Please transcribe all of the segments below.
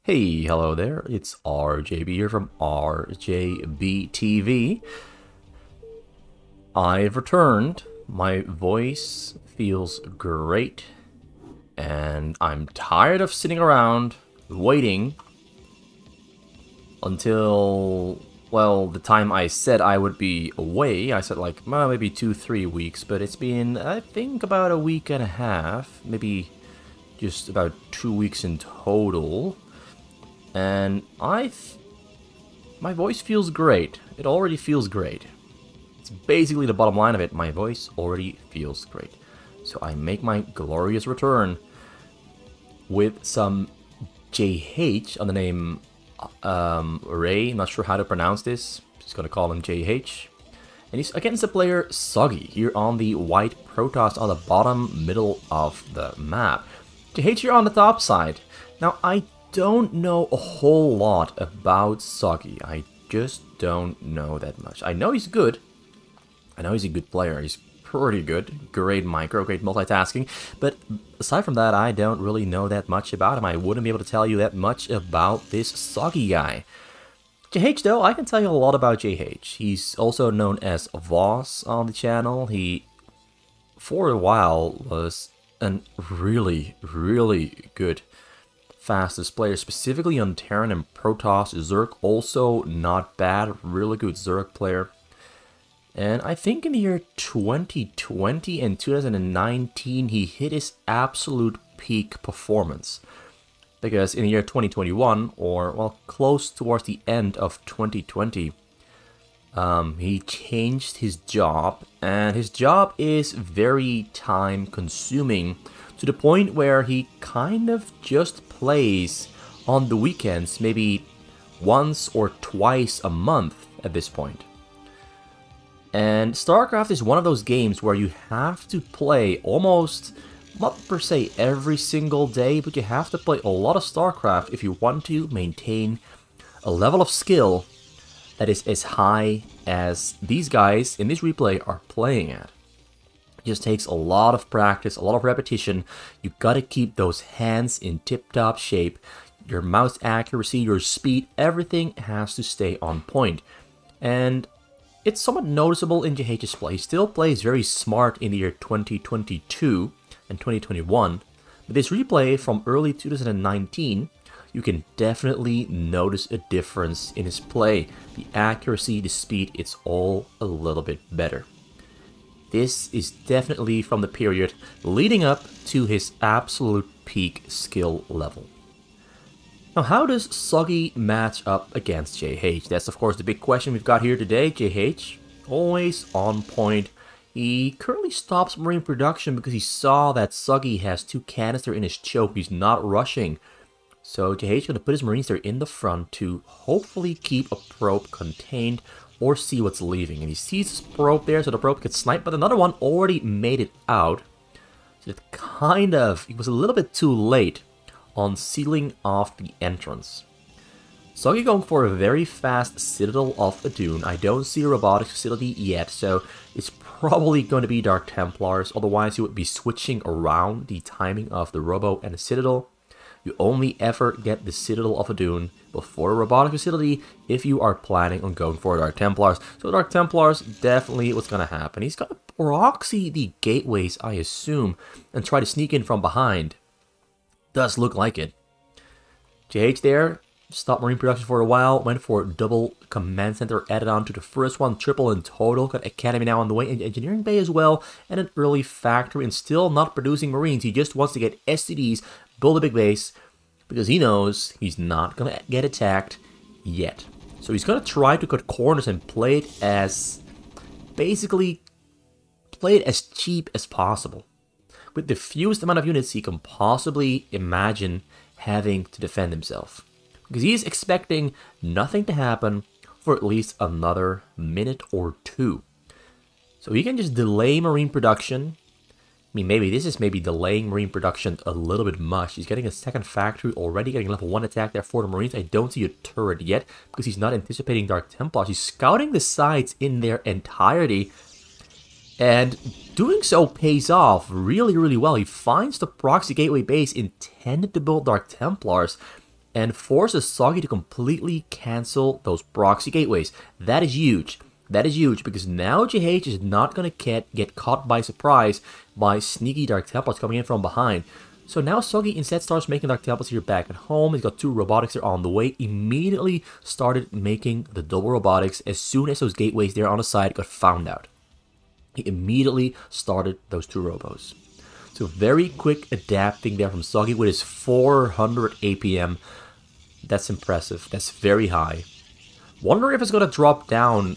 Hey, hello there, it's RJB here from RJB TV. I've returned, my voice feels great, and I'm tired of sitting around waiting until, well, the time I said I would be away. I said like, well, maybe 2-3 weeks, but it's been, I think, about a week and a half, maybe just about 2 weeks in total. And my voice feels great. It already feels great. It's basically the bottom line of it. My voice already feels great. So I make my glorious return with some JH on the name Ray. I'm not sure how to pronounce this. Just gonna call him JH. And he's against the player SeoGi here on the white Protoss on the bottom middle of the map. JH here on the top side. Now I don't know a whole lot about SeoGi. I just don't know that much. I know he's good. I know he's a good player. He's pretty good. Great micro, great multitasking. But aside from that, I don't really know that much about him. I wouldn't be able to tell you that much about this SeoGi guy. JH though, I can tell you a lot about JH. He's also known as Voss on the channel. He, for a while, was a really good fastest player, specifically on Terran and Protoss. Zerg also not bad, really good Zerg player. And I think in the year 2020 and 2019 he hit his absolute peak performance. Because in the year 2021, or well, close towards the end of 2020, he changed his job, and his job is very time consuming, to the point where he kind of just plays on the weekends, maybe once or twice a month at this point. And StarCraft is one of those games where you have to play almost, not per se every single day, but you have to play a lot of StarCraft if you want to maintain a level of skill that is as high as these guys in this replay are playing at. It just takes a lot of practice, a lot of repetition. You gotta keep those hands in tip-top shape. Your mouse accuracy, your speed, everything has to stay on point. And it's somewhat noticeable in JH's play. He still plays very smart in the year 2022 and 2021. But this replay from early 2019, you can definitely notice a difference in his play. The accuracy, the speed, it's all a little bit better. This is definitely from the period leading up to his absolute peak skill level. Now, how does SeoGi match up against JH? That's of course the big question we've got here today. JH, always on point. He currently stops Marine production because he saw that SeoGi has 2 canister in his choke. He's not rushing. So JH is going to put his Marines there in the front to hopefully keep a probe contained or see what's leaving. And he sees his probe there, so the probe gets sniped, but another one already made it out. So it it was a little bit too late on sealing off the entrance. SeoGi going for a very fast Citadel of a Dune. I don't see a robotics facility yet, so it's probably going to be Dark Templars. Otherwise, you would be switching around the timing of the Robo and the Citadel. You only ever get the Citadel of a Dune before a robotic facility if you are planning on going for Dark Templars. So Dark Templars, definitely what's going to happen. He's going to proxy the gateways, I assume, and try to sneak in from behind. Does look like it. JH there, stopped Marine production for a while, went for double command center added on to the first one, triple in total. Got Academy now on the way, and Engineering Bay as well, and an early factory, and still not producing Marines. He just wants to get STDs, build a big base, because he knows he's not going to get attacked yet. So he's going to try to cut corners and play it as, basically, play it as cheap as possible. With the fewest amount of units he can possibly imagine having to defend himself. Because he is expecting nothing to happen for at least another minute or 2. So he can just delay Marine production. I mean, maybe this is delaying Marine production a little bit much. He's getting a second factory already, getting level 1 attack there for the Marines. I don't see a turret yet because he's not anticipating Dark Templars. He's scouting the sites in their entirety. And doing so pays off really well. He finds the proxy gateway base intended to build Dark Templars. and forces SeoGi to completely cancel those proxy gateways. That is huge. That is huge because now JH is not going to get caught by surprise by sneaky Dark Templars coming in from behind. So now SeoGi instead starts making Dark Templars here back at home. He's got 2 robotics there on the way. Immediately started making the double robotics as soon as those gateways there on the side got found out. He immediately started those 2 robos. So very quick adapting there from SeoGi with his 400 APM. That's impressive. That's very high. Wonder if it's going to drop down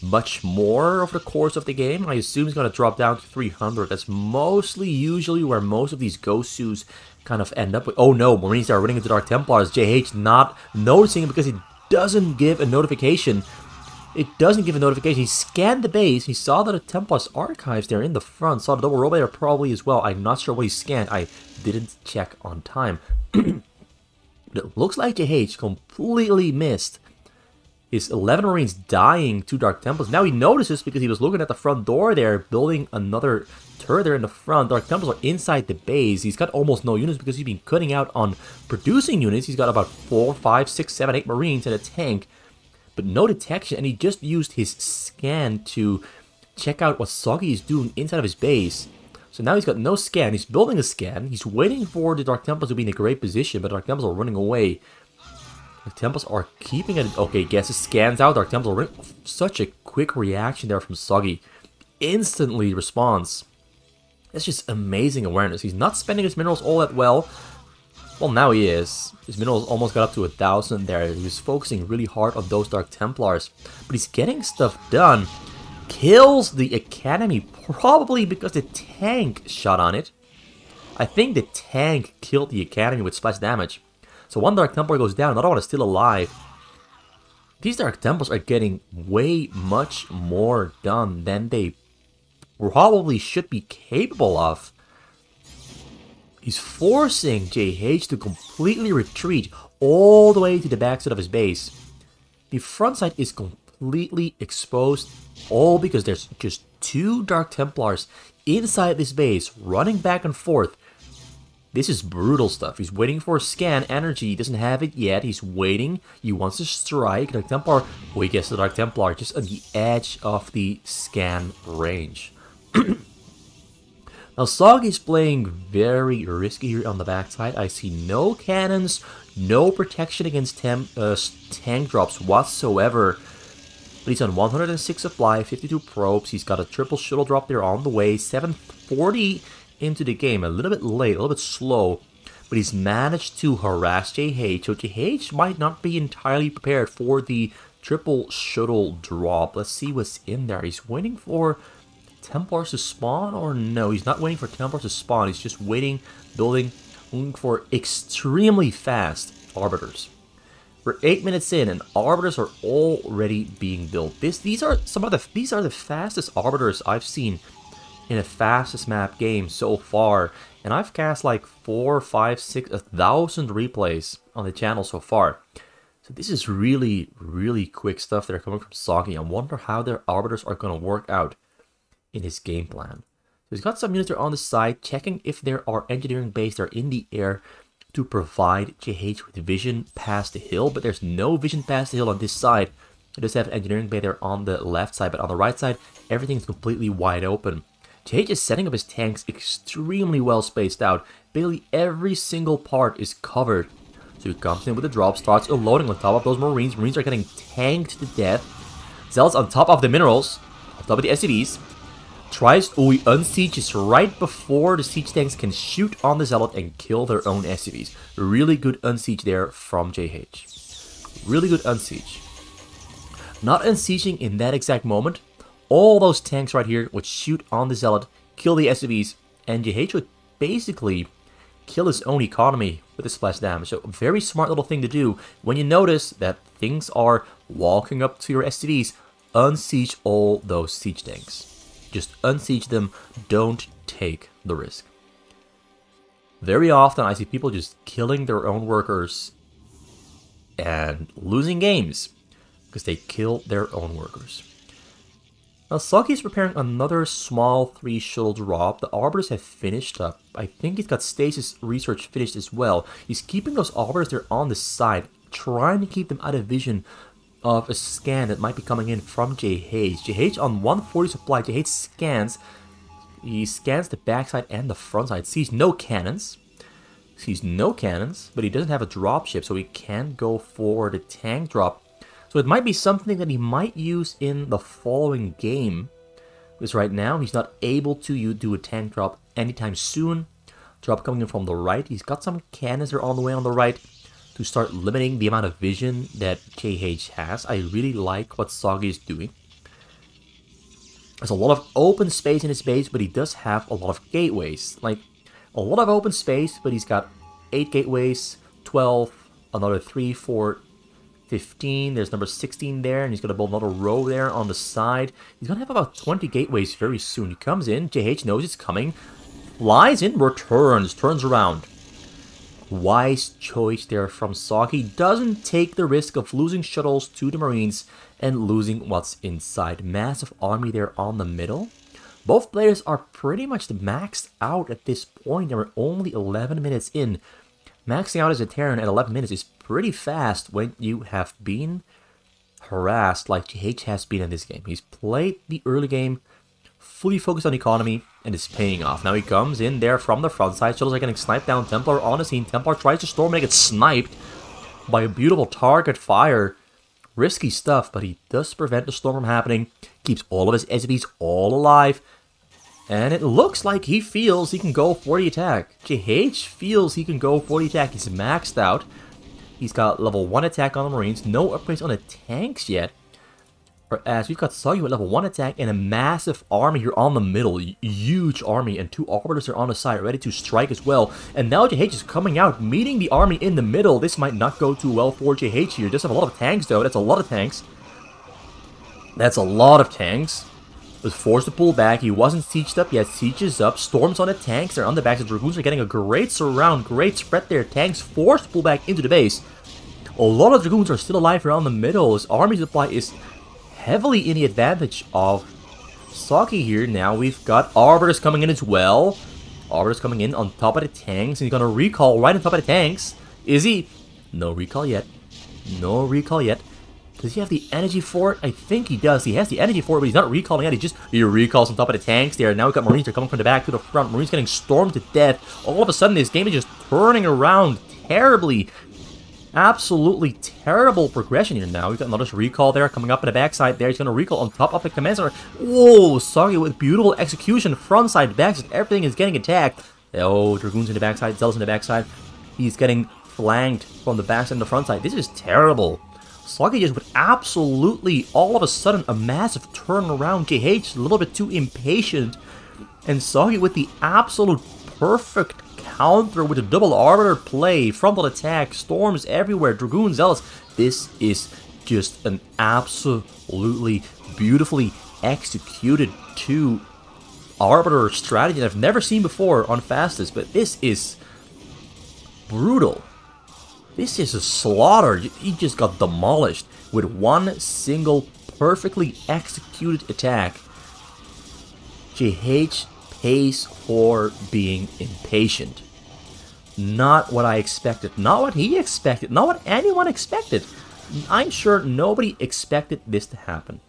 much more over the course of the game. I assume it's going to drop down to 300. That's mostly usually where most of these Gosus kind of end up with. Oh no, Marines are running into Dark Templars. JH not noticing it because it doesn't give a notification. It doesn't give a notification. He scanned the base. He saw that the Templars archives there in the front. Saw the double robot there probably as well. I'm not sure what he scanned. I didn't check on time. It looks like JH completely missed his 11 Marines dying to Dark Templars. Now he notices because he was looking at the front door there, building another turret there in the front. Dark Templars are inside the base. He's got almost no units because he's been cutting out on producing units. He's got about 4, 5, 6, 7, 8 Marines and a tank, but no detection. And he just used his scan to check out what SeoGi is doing inside of his base. So now he's got no scan. He's building a scan. He's waiting for the Dark Templars to be in a great position, but Dark Templars are running away. Dark Templars are keeping it. Okay, guesses scans out. Dark Templars are running. Such a quick reaction there from SeoGi. Instantly responds. That's just amazing awareness. He's not spending his minerals all that well. Well, now he is. His minerals almost got up to 1,000 there. He was focusing really hard on those Dark Templars. But he's getting stuff done. Kills the Academy, probably because the tank shot on it. I think the tank killed the Academy with splash damage. So one Dark Templar goes down, another one is still alive. These Dark Templars are getting way much more done than they probably should be capable of. He's forcing JH to completely retreat all the way to the backside of his base. The front side is completely exposed, all because there's just 2 Dark Templars inside this base running back and forth. This is brutal stuff. He's waiting for a scan energy. He doesn't have it yet. He's waiting. He wants to strike. Dark Templar. Oh, he gets the Dark Templar just on the edge of the scan range. Now, SeoGi is playing very risky here on the backside. I see no cannons, no protection against tank drops whatsoever. But he's on 106 supply, 52 probes. He's got a triple shuttle drop there on the way. 740 into the game. A little bit late, a little bit slow. But he's managed to harass JH. So JH might not be entirely prepared for the triple shuttle drop. Let's see what's in there. He's waiting for Templars to spawn, or no, he's not waiting for Templars to spawn. He's just waiting, building, looking for extremely fast Arbiters. We're 8 minutes in, and Arbiters are already being built. These are the fastest Arbiters I've seen in a fastest map game so far, and I've cast like 4, 5, 6, 1,000 replays on the channel so far. So this is really, really quick stuff that are coming from SeoGi. I wonder how their Arbiters are going to work out in his game plan. So he's got some units there on the side, checking if there are engineering bases that are in the air to provide JH with vision past the hill, but there's no vision past the hill on this side. It does have an engineering bay there on the left side, but on the right side, everything's completely wide open. JH is setting up his tanks extremely well spaced out. Basically every single part is covered. So he comes in with the drop, starts unloading on top of those Marines. Marines are getting tanked to death. Zealots on top of the minerals, on top of the SCVs. Tries, he unsieges right before the siege tanks can shoot on the Zealot and kill their own SCVs. Really good unsiege there from JH. Really good unsiege. Not unsieging in that exact moment. All those tanks right here would shoot on the Zealot, kill the SCVs, and JH would basically kill his own economy with the splash damage. So a very smart little thing to do when you notice that things are walking up to your SCVs. Unsiege all those siege tanks. Just unsiege them, don't take the risk. Very often I see people just killing their own workers and losing games because they kill their own workers. Now, SeoGi is preparing another small 3 shuttle drop. The Arbiters have finished up. I think he's got Stasis research finished as well. He's keeping those Arbiters there on the side, trying to keep them out of vision of a scan that might be coming in from JH. JH on 140 supply. JH scans. He scans the backside and the front side. Sees no cannons. But he doesn't have a dropship, so he can't go for the tank drop. So it might be something that he might use in the following game. Because right now, he's not able to do a tank drop anytime soon. Drop coming in from the right. He's got some cannons that are on the way on the right to start limiting the amount of vision that JH has. I really like what SeoGi is doing. There's a lot of open space in his base, but he does have a lot of gateways. Like, a lot of open space, but he's got 8 gateways, 12, another 3, 4, 15. There's number 16 there, and he's going to build another row there on the side. He's going to have about 20 gateways very soon. He comes in, JH knows it's coming, flies in, returns, turns around. Wise choice there from SeoGi. Doesn't take the risk of losing shuttles to the Marines and losing what's inside. Massive army there on the middle. Both players are pretty much maxed out at this point, and we're only 11 minutes in. Maxing out as a Terran at 11 minutes is pretty fast when you have been harassed like JH has been in this game. He's played the early game, fully focused on economy, and it's paying off. Now he comes in there from the front side. Shuttles are getting sniped down. Templar on the scene. Templar tries to storm and gets sniped by a beautiful target fire. Risky stuff, but he does prevent the storm from happening. Keeps all of his SVs all alive. And it looks like he feels he can go for the attack. JH feels he can go for the attack. He's maxed out. He's got level 1 attack on the Marines. No upgrades on the tanks yet. Whereas we've got SeoGi with level 1 attack and a massive army here on the middle. Huge army, and 2 Arbiters are on the side ready to strike as well. And now JH is coming out, meeting the army in the middle. This might not go too well for JH here. Does have a lot of tanks though. That's a lot of tanks. That's a lot of tanks. Was forced to pull back. He wasn't sieged up yet. Sieges up. Storms on the tanks. They're on the backs. The Dragoons are getting a great surround. Great spread there. Tanks forced to pull back into the base. A lot of Dragoons are still alive around the middle. His army supply is heavily in the advantage of SeoGi here. Now we've got Arbiters coming in as well. Arbiters coming in on top of the tanks. And he's going to recall right on top of the tanks. Is he? No recall yet. No recall yet. Does he have the energy for it? I think he does. He has the energy for it, but he's not recalling it. He recalls on top of the tanks there. Now we've got Marines that are coming from the back to the front. Marines getting stormed to death. All of a sudden, this game is just turning around terribly. Absolutely terrible progression here now. We've got another recall there coming up in the backside there. He's going to recall on top of the command center. Whoa, SeoGi with beautiful execution. Front side, back side, everything is getting attacked. Oh, Dragoons in the backside, Zealots in the backside. He's getting flanked from the backside and the front side. This is terrible. SeoGi just with absolutely, all of a sudden, a massive turnaround. JH a little bit too impatient. And SeoGi with the absolute perfect counter with a double Arbiter play. Frontal attack, storms everywhere, Dragoon Zealots. This is just an absolutely beautifully executed 2 Arbiter strategy that I've never seen before on fastest. But this is brutal. This is a slaughter. He just got demolished with one single perfectly executed attack. JH pays for being impatient. Not what I expected. Not what he expected. Not what anyone expected. I'm sure nobody expected this to happen.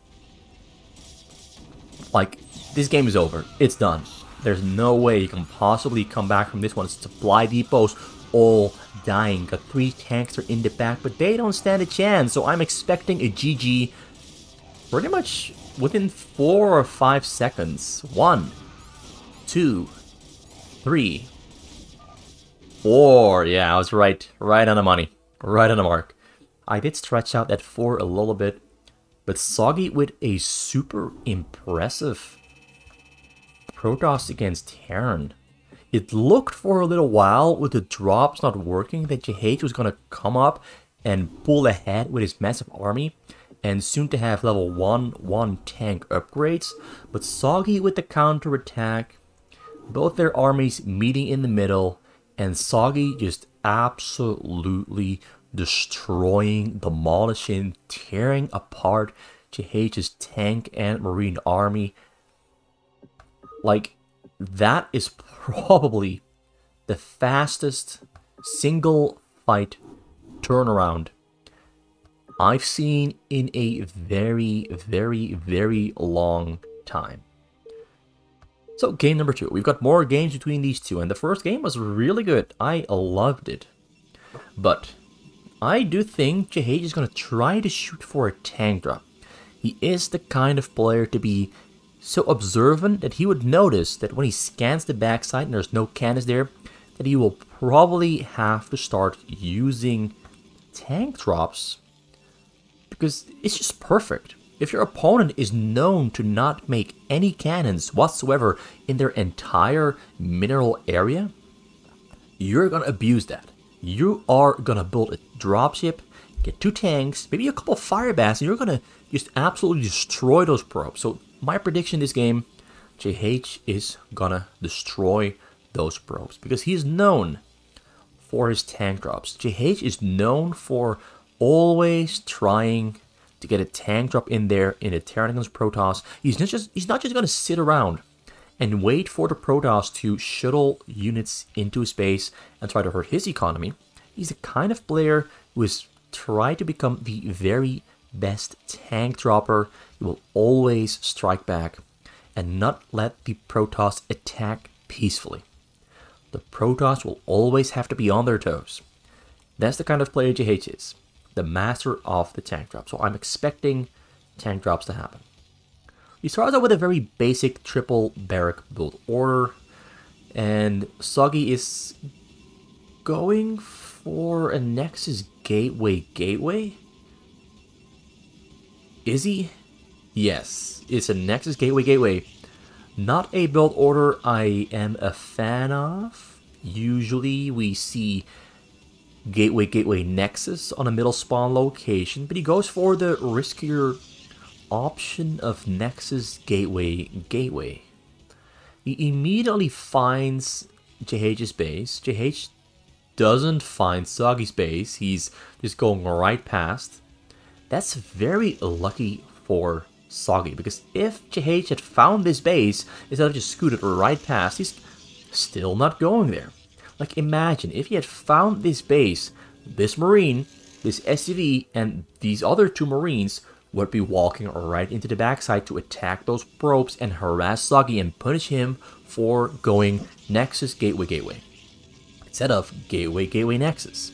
Like, this game is over. It's done. There's no way you can possibly come back from this one. Supply depots all dying. Got 3 tanks are in the back, but they don't stand a chance. So I'm expecting a GG pretty much within 4 or 5 seconds. 1, 2, 3, 4. Yeah, I was right. Right on the money. Right on the mark. I did stretch out that 4 a little bit, but SeoGi with a super impressive Protoss against Terran. It looked for a little while with the drops not working that JH was going to come up and pull ahead with his massive army and soon to have level 1 tank upgrades. But SeoGi with the counterattack, both their armies meeting in the middle, and SeoGi just absolutely destroying, demolishing, tearing apart JH's tank and marine army. Like, that is probably the fastest single fight turnaround I've seen in a very, very, very long time. So, game number 2. We've got more games between these two, and the first game was really good. I loved it. But I do think JH is going to try to shoot for a tank drop. He is the kind of player to be so observant that he would notice that when he scans the backside and there's no cannons there, that he will probably have to start using tank drops, because it's just perfect. If your opponent is known to not make any cannons whatsoever in their entire mineral area, you're gonna abuse that. You are gonna build a dropship, get 2 tanks, maybe a couple of fire bats, and you're gonna just absolutely destroy those probes. So my prediction this game, JH is gonna destroy those probes, because he's known for his tank drops. JH is known for always trying to get a tank drop in there in a Terran Protoss. He's not just gonna sit around and wait for the Protoss to shuttle units into space and try to hurt his economy. He's the kind of player who is trying to become the very best tank dropper. He will always strike back and not let the Protoss attack peacefully. The Protoss will always have to be on their toes. That's the kind of player JH is. The master of the tank drop. So I'm expecting tank drops to happen. He starts out with a very basic triple barrack build order. And SeoGi is going for a Nexus gateway? Is he? Yes, it's a Nexus gateway. Not a build order I am a fan of. Usually we see gateway Nexus on a middle spawn location, but he goes for the riskier option of Nexus gateway. He immediately finds JH's base. JH doesn't find SeoGi's base. He's just going right past. That's very lucky for SeoGi, because if JH had found this base instead of just scooted right past, he's still not going there. Like, imagine if he had found this base, this Marine, this SCV, and these other 2 Marines would be walking right into the backside to attack those probes and harass SeoGi and punish him for going Nexus gateway. Instead of gateway Nexus.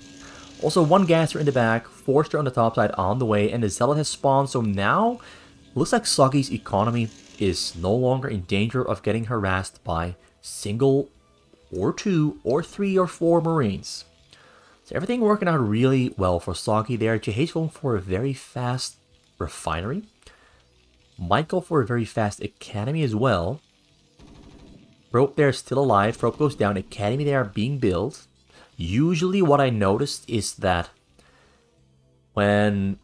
Also, 1 gasser in the back, Forster on the top side on the way, and the Zealot has spawned, so now looks like SeoGi's economy is no longer in danger of getting harassed by single or 2 or 3 or 4 Marines. So everything working out really well for SeoGi there. JH going for a very fast refinery. Might go for a very fast academy as well. Probe there still alive. Probe goes down. Academy there being built. Usually what I noticed is that when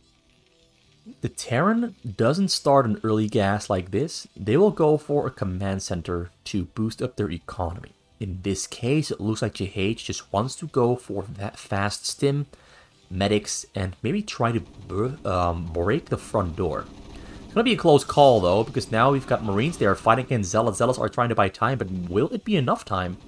the Terran doesn't start an early gas like this, they will go for a command center to boost up their economy. In this case, it looks like JH just wants to go for that fast stim, medics, and maybe try to break the front door. It's going to be a close call, though, because now we've got Marines there fighting against Zealots. Zealots are trying to buy time, but will it be enough time?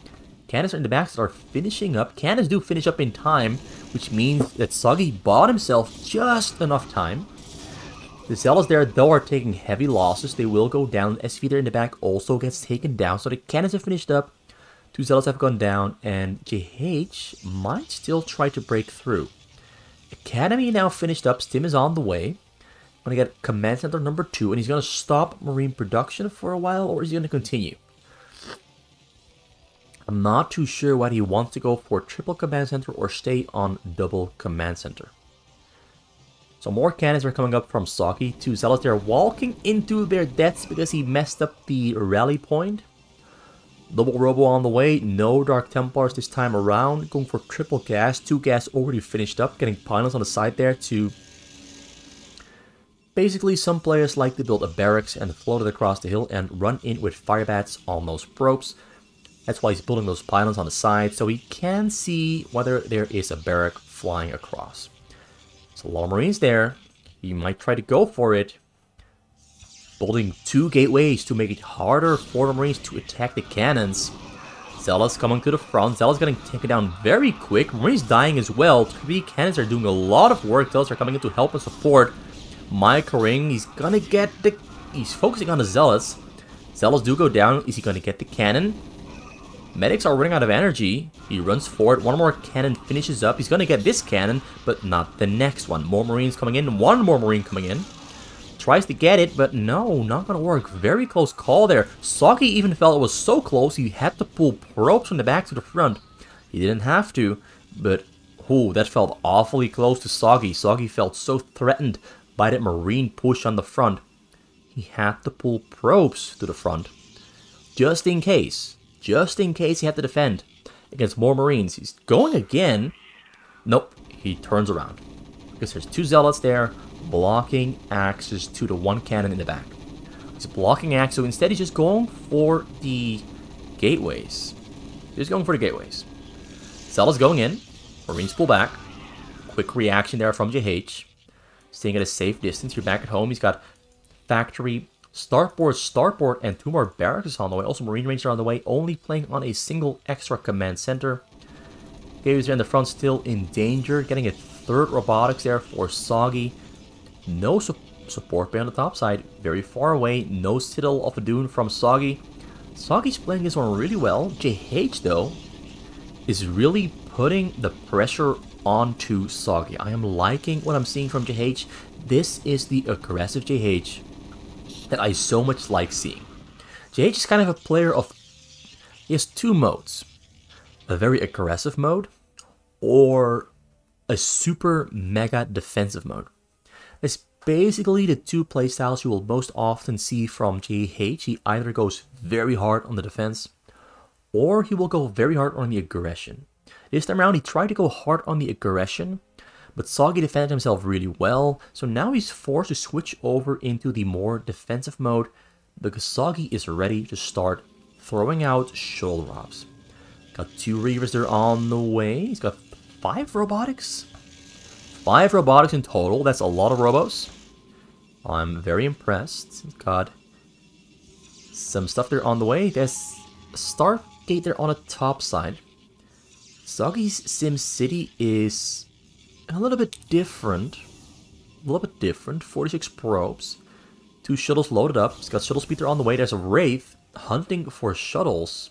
Cannons in the back are finishing up. Cannons do finish up in time, which means that SeoGi bought himself just enough time. The Zealots there, though, are taking heavy losses. They will go down. SV there in the back also gets taken down, so the cannons have finished up. 2 Zealots have gone down, and JH might still try to break through. Academy now finished up. Stim is on the way. Going to get Command Center number 2, and he's going to stop Marine production for a while, or is he going to continue? I'm not too sure whether he wants to go for triple Command Center or stay on double Command Center. So more cannons are coming up from SeoGi. 2 Zealots there walking into their deaths because he messed up the rally point. Double Robo on the way, no Dark Templars this time around, going for triple gas, 2 gas already finished up, getting pylons on the side there to... Basically, some players like to build a barracks and float it across the hill and run in with firebats on those probes. That's why he's building those pylons on the side, so he can see whether there is a barrack flying across. So a lot of Marines there, he might try to go for it, building 2 gateways to make it harder for the Marines to attack the cannons. Zealots coming to the front. Zealots getting taken down very quick. Marines dying as well. 3 cannons are doing a lot of work. Zealots are coming in to help and support. Microing. He's gonna get the... He's focusing on the Zealots. Zealots do go down. Is he gonna get the cannon? Medics are running out of energy. He runs forward. One more cannon finishes up. He's gonna get this cannon, but not the next one. More Marines coming in. One more Marine coming in. Tries to get it, but no, not gonna work. Very close call there. SeoGi even felt it was so close, he had to pull probes from the back to the front. He didn't have to, but ooh, that felt awfully close to SeoGi. SeoGi felt so threatened by that Marine push on the front. He had to pull probes to the front. Just in case he had to defend against more Marines. He's going again. Nope, he turns around. Because there's 2 Zealots there, blocking access to the 1 cannon in the back. He's blocking access, so instead he's just going for the gateways. Zealots going in. Marines pull back. Quick reaction there from JH. Staying at a safe distance. You're back at home. He's got factory, starboard, and 2 more barracks on the way. Also, Marine Rangers are on the way, only playing on a single extra command center. Gateways are in the front, still in danger. Getting a 3rd robotics there for SeoGi. No support bay on the top side. Very far away. No Citadel of a Dune from SeoGi. SeoGi's playing this one really well. JH, though, is really putting the pressure onto SeoGi. I am liking what I'm seeing from JH. This is the aggressive JH that I so much like seeing. JH is kind of a player of... He has 2 modes. A very aggressive mode or a super mega defensive mode. It's basically the 2 playstyles you will most often see from JH. He either goes very hard on the defense, or he will go very hard on the aggression. This time around, he tried to go hard on the aggression, but SeoGi defended himself really well, so now he's forced to switch over into the more defensive mode, because SeoGi is ready to start throwing out shuttle robs. Got 2 Reavers there on the way. He's got 5 robotics. 5 robotics in total. That's a lot of robos. I'm very impressed. He's got some stuff there on the way. There's a Stargate there on the top side. SeoGi's SimCity is a little bit different. 46 probes. 2 shuttles loaded up. He's got shuttle speed there on the way. There's a Wraith hunting for shuttles.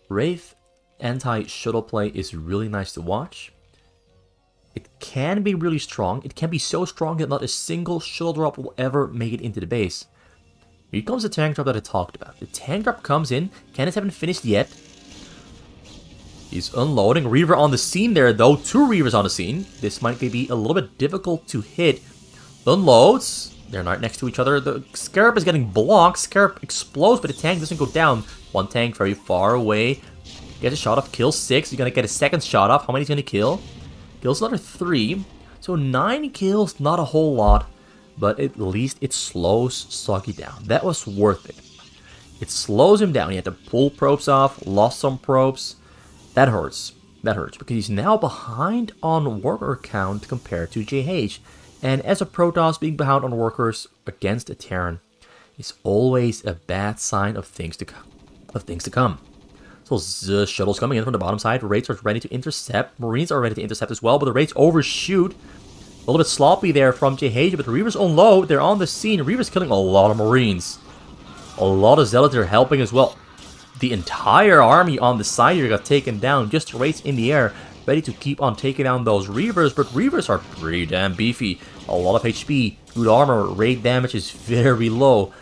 Wraith anti-shuttle play is really nice to watch. It can be really strong. It can be so strong that not a single shuttle drop will ever make it into the base. Here comes the tank drop that I talked about. The tank drop comes in. Cannons haven't finished yet. He's unloading. Reaver on the scene there, though. 2 Reavers on the scene. This might be a little bit difficult to hit. Unloads. They're right next to each other. The Scarab is getting blocked. Scarab explodes, but the tank doesn't go down. 1 tank very far away. Gets a shot off. Kills 6. He's going to get a 2nd shot off. How many is he going to kill? Kills another 3. So 9 kills, not a whole lot. But at least it slows SeoGi down. That was worth it. It slows him down. He had to pull probes off. Lost some probes. That hurts. That hurts. Because he's now behind on worker count compared to JH. And as a Protoss, being behind on workers against a Terran is always a bad sign of things to come. So the shuttles coming in from the bottom side. Raids are ready to intercept. Marines are ready to intercept as well, but the Raids overshoot. A little bit sloppy there from JH, but the Reavers unload. They're on the scene. Reavers killing a lot of Marines. A lot of Zealots are helping as well. The entire army on the side here got taken down. Just Raids in the air, ready to keep on taking down those Reavers, but Reavers are pretty damn beefy. A lot of HP, good armor, raid damage is very low.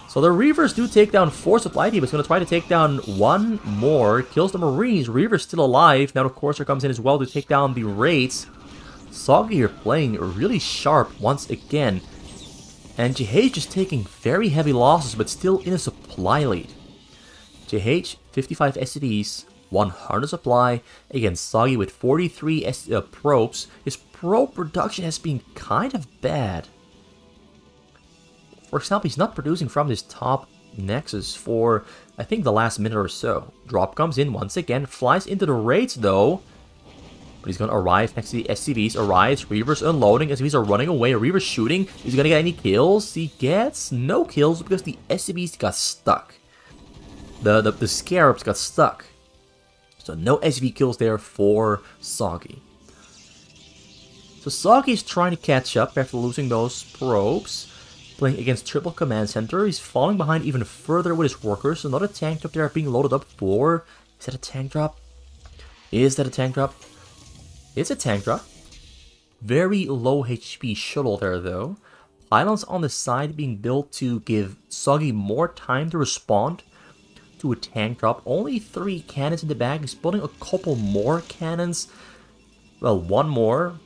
So the Reavers do take down 4 supply teams. It's going to try to take down 1 more. Kills the Marines. Reavers still alive. Now the Courser comes in as well to take down the Raids. SeoGi here playing really sharp once again. And JH is taking very heavy losses, but still in a supply lead. JH, 55 SCDs, 100 supply, against SeoGi with 43 probes. His probe production has been kind of bad. For example, he's not producing from this top nexus for, I think, the last minute or so. Drop comes in once again, flies into the Raids though. But he's going to arrive next to the SCVs. Arrives, Reaver's unloading. SCVs are running away. Reaver's shooting. Is he going to get any kills? He gets no kills because the SCVs got stuck. The Scarabs got stuck. So no SCV kills there for SeoGi. So SeoGi is trying to catch up after losing those probes. Playing against triple command center. He's falling behind even further with his workers. Another tank drop there being loaded up for... Is that a tank drop? Is that a tank drop? It's a tank drop. Very low HP shuttle there though. Islands on the side being built to give SeoGi more time to respond to a tank drop. Only 3 cannons in the back. He's building a couple more cannons. Well, one more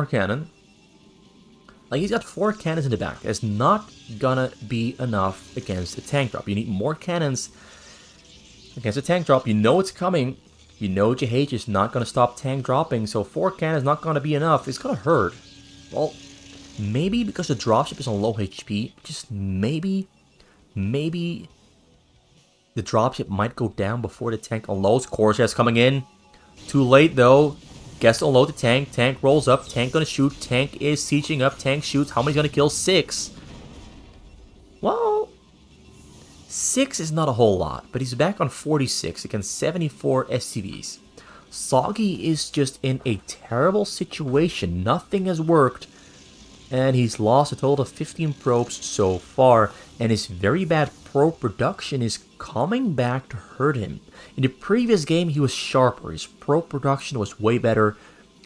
cannon. Like, he's got 4 cannons in the back. That's not gonna be enough against a tank drop. You need more cannons against a tank drop. You know it's coming. You know JH is not gonna stop tank dropping, so 4 cannons not gonna be enough. It's gonna hurt. Well, maybe because the dropship is on low HP, just maybe the dropship might go down before the tank unloads. Corsairs coming in. Too late though. Gets to unload the tank. Tank rolls up. Tank gonna shoot. Tank is sieging up. Tank shoots. How many gonna kill? 6. Well, 6 is not a whole lot, but he's back on 46 against 74 SCVs. SeoGi is just in a terrible situation. Nothing has worked, and he's lost a total of 15 probes so far, and his very bad probe production is coming back to hurt him. In the previous game, he was sharper. His probe production was way better.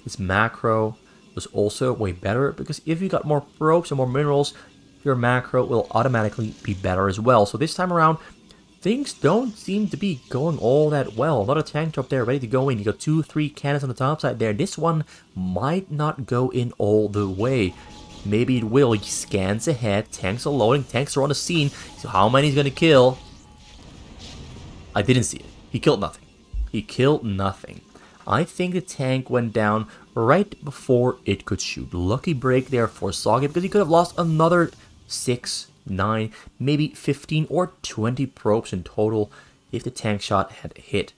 His macro was also way better, because if you got more probes and more minerals, your macro will automatically be better as well. So this time around, things don't seem to be going all that well. Another tank drop there ready to go in. You got 2-3 cannons on the top side there. This one might not go in all the way. Maybe it will. He scans ahead. Tanks are loading. Tanks are on the scene. So how many he's going to kill? I didn't see it. He killed nothing. He killed nothing. I think the tank went down right before it could shoot. Lucky break there for SeoGi, because he could have lost another 6, 9, maybe 15 or 20 probes in total if the tank shot had hit.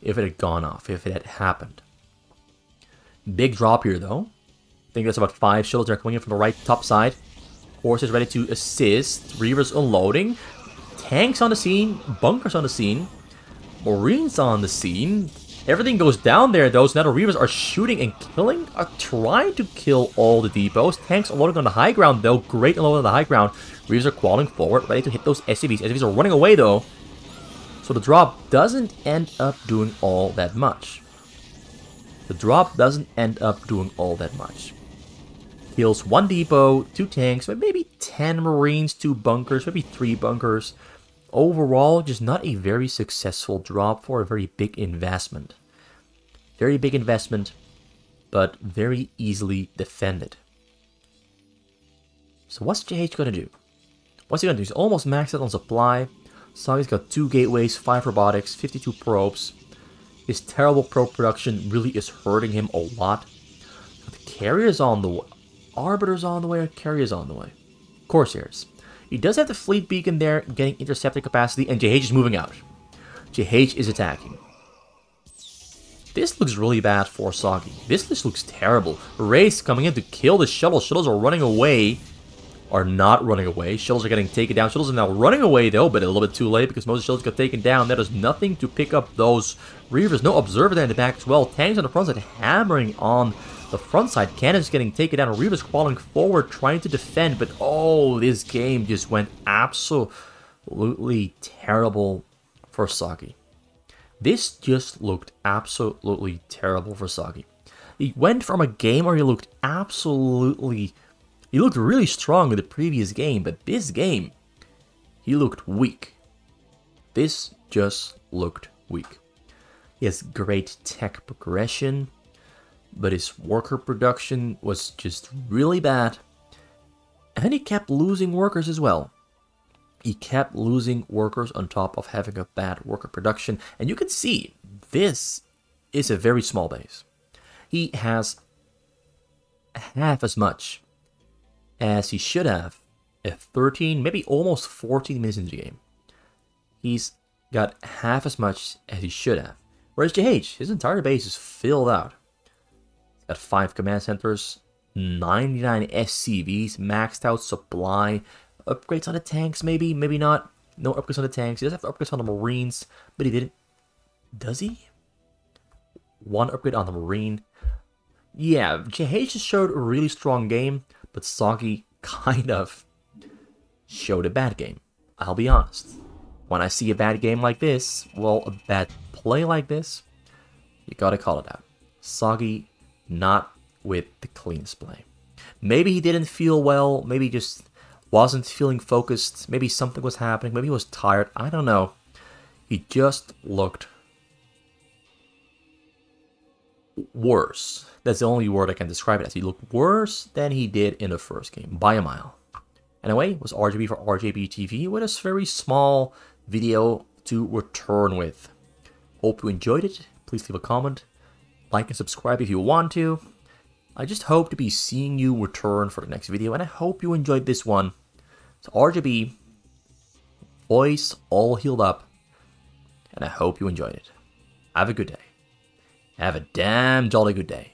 If it had gone off. If it had happened. Big drop here though. I think that's about 5 shuttles that are coming in from the right top side. Horse is ready to assist. Reavers unloading. Tanks on the scene. Bunkers on the scene. Marines on the scene. Everything goes down there though, so now the Reavers are shooting and killing, are trying to kill all the depots. Tanks unloading on the high ground though, great unloading on the high ground. Reavers are crawling forward, ready to hit those SCVs. SCVs are running away though, so the drop doesn't end up doing all that much. The drop doesn't end up doing all that much. Kills 1 depot, 2 tanks, maybe 10 Marines, 2 bunkers, maybe 3 bunkers. Overall, just not a very successful drop for a very big investment. Very big investment, but very easily defended. So what's JH going to do? What's he going to do? He's almost maxed out on supply. SeoGi's got 2 gateways, 5 robotics, 52 probes. His terrible probe production really is hurting him a lot. But the carrier's on the way. Arbiter's on the way, or carrier's on the way? Corsairs. He does have the fleet beacon there, getting intercepting capacity, and JH is moving out. JH is attacking. This looks really bad for SeoGi. This just looks terrible. Race coming in to kill the shuttle. Shuttles are running away. Are not running away. Shuttles are getting taken down. Shuttles are now running away though, but a little bit too late because most of the shuttles got taken down. There is nothing to pick up those Reavers. No observer there in the back as well. Tanks on the front side hammering on the front side. Cannons getting taken down. Reavers crawling forward trying to defend, but oh, this game just went absolutely terrible for SeoGi. This just looked absolutely terrible for SeoGi. He went from a game where he looked he looked really strong in the previous game, but this game, he looked weak. This just looked weak. He has great tech progression, but his worker production was just really bad. And he kept losing workers as well. He kept losing workers on top of having a bad worker production. And you can see, this is a very small base. He has half as much as he should have at 13, maybe almost 14 minutes into the game. He's got half as much as he should have. Whereas JH, his entire base is filled out. at 5 command centers, 99 SCVs, maxed out supply, upgrades on the tanks, maybe not. No upgrades on the tanks. He does have upgrades on the Marines, but he didn't. Does he? 1 upgrade on the Marine. Yeah, JH just showed a really strong game, but SeoGi kind of showed a bad game. I'll be honest. When I see a bad game like this, well, a bad play like this, you gotta call it out. SeoGi not with the cleanest play. Maybe he didn't feel well, maybe he just wasn't feeling focused, maybe something was happening, maybe he was tired, I don't know. He just looked worse. That's the only word I can describe it as. He looked worse than he did in the first game, by a mile. Anyway, it was RJB for RJB TV with a very small video to return with. Hope you enjoyed it. Please leave a comment, like and subscribe if you want to. I just hope to be seeing you return for the next video, and I hope you enjoyed this one. So RJB, voice all healed up, and I hope you enjoyed it. Have a good day. Have a damn jolly good day.